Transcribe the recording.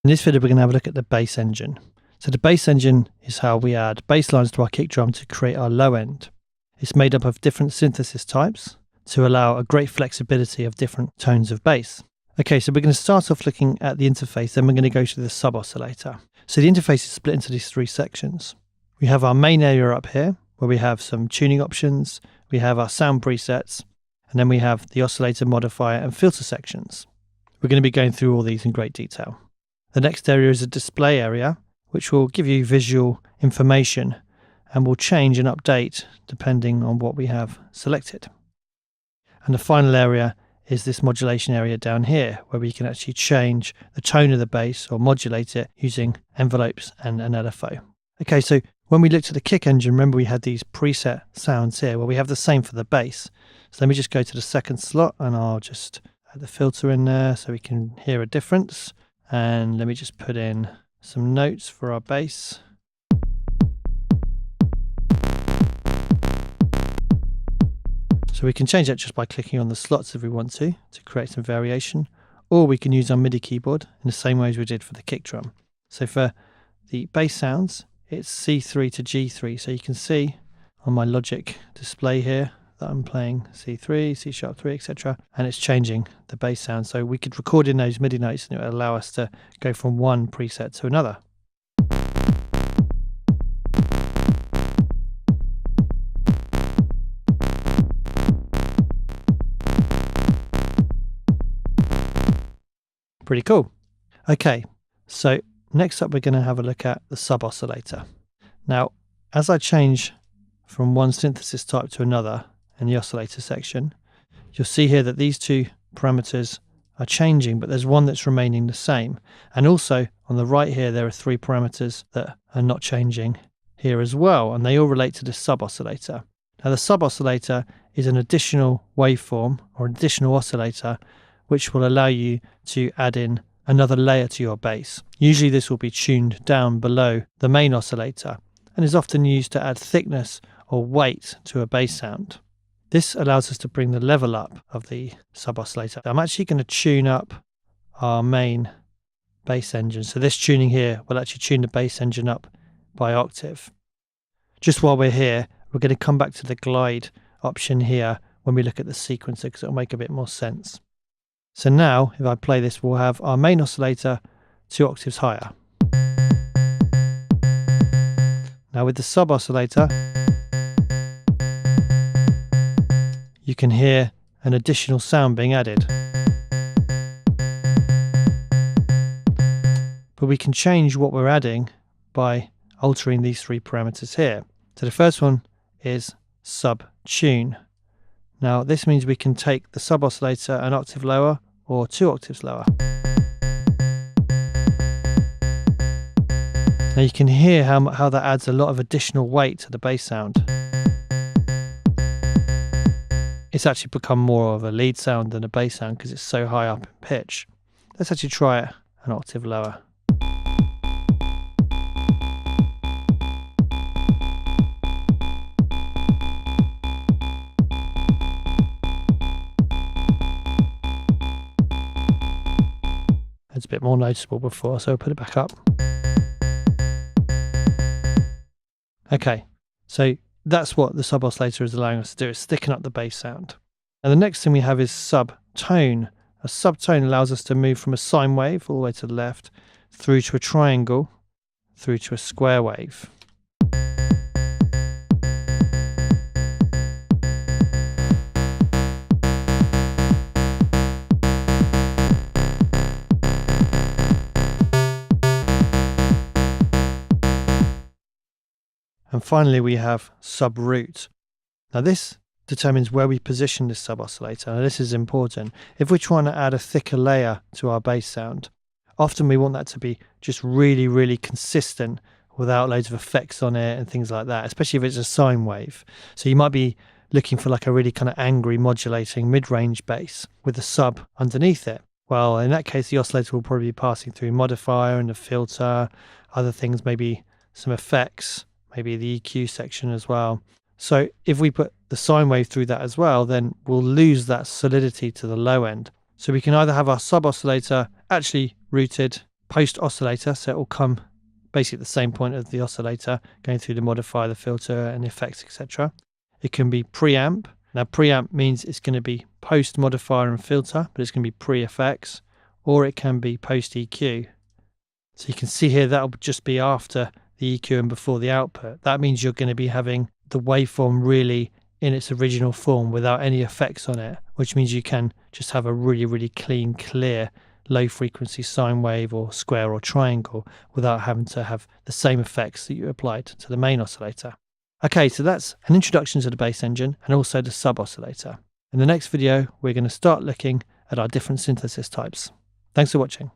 In this video, we're going to have a look at the bass engine. So the bass engine is how we add bass lines to our kick drum to create our low end. It's made up of different synthesis types to allow a great flexibility of different tones of bass. Okay, so we're going to start off looking at the interface, then we're going to go to the sub-oscillator. So the interface is split into these three sections. We have our main area up here, where we have some tuning options, we have our sound presets, and then we have the oscillator, modifier, and filter sections. We're going to be going through all these in great detail. The next area is a display area, which will give you visual information and will change and update depending on what we have selected. And the final area is this modulation area down here, where we can actually change the tone of the bass or modulate it using envelopes and an LFO. Okay, so when we looked at the kick engine, remember we had these preset sounds here. Well, we have the same for the bass. So let me just go to the second slot and I'll just add the filter in there so we can hear a difference. And let me just put in some notes for our bass. So we can change that just by clicking on the slots if we want to create some variation, or we can use our Midi keyboard in the same way as we did for the kick drum. So for the bass sounds, it's C3 to G3. So you can see on my Logic display here that I'm playing C3, C sharp 3, etc. And it's changing the bass sound. So we could record in those MIDI notes and it would allow us to go from one preset to another. Pretty cool. Okay, so next up we're going to have a look at the sub-oscillator. Now, as I change from one synthesis type to another in the oscillator section, you'll see here that these two parameters are changing, but there's one that's remaining the same. And also on the right here, there are three parameters that are not changing here as well, and they all relate to the sub-oscillator. Now, the sub-oscillator is an additional waveform or additional oscillator which will allow you to add in another layer to your bass. Usually this will be tuned down below the main oscillator and is often used to add thickness or weight to a bass sound. This allows us to bring the level up of the sub-oscillator. I'm actually going to tune up our main bass engine. So this tuning here will actually tune the bass engine up by octave. Just while we're here, we're going to come back to the glide option here when we look at the sequencer, because it'll make a bit more sense. So now, if I play this, we'll have our main oscillator 2 octaves higher. Now with the sub-oscillator, you can hear an additional sound being added. But we can change what we're adding by altering these three parameters here. So the first one is sub-tune. Now this means we can take the sub-oscillator an octave lower or 2 octaves lower. Now you can hear how that adds a lot of additional weight to the bass sound. It's actually become more of a lead sound than a bass sound because it's so high up in pitch. Let's actually try it an octave lower. It's a bit more noticeable before, so I'll put it back up. Okay, so that's what the sub-oscillator is allowing us to do, is thicken up the bass sound. And the next thing we have is sub-tone. A sub-tone allows us to move from a sine wave all the way to the left, through to a triangle, through to a square wave. And finally, we have sub-root. Now this determines where we position this sub-oscillator. Now this is important. If we're trying to add a thicker layer to our bass sound, often we want that to be just really, really consistent without loads of effects on it and things like that, especially if it's a sine wave. So you might be looking for like a really kind of angry modulating mid-range bass with a sub underneath it. Well, in that case, the oscillator will probably be passing through modifier and a filter, other things, maybe some effects, maybe the EQ section as well. So if we put the sine wave through that as well, then we'll lose that solidity to the low end. So we can either have our sub-oscillator actually rooted post oscillator, so it will come basically at the same point as the oscillator, going through the modifier, the filter and effects, etc. It can be preamp. Now preamp means it's going to be post modifier and filter, but it's going to be pre-effects, or it can be post EQ. So you can see here that'll just be after the EQ and before the output. That means you're going to be having the waveform really in its original form without any effects on it, which means you can just have a really, really clean, clear low frequency sine wave or square or triangle without having to have the same effects that you applied to the main oscillator. Okay, so that's an introduction to the bass engine and also the sub oscillator. In the next video, we're going to start looking at our different synthesis types. Thanks for watching.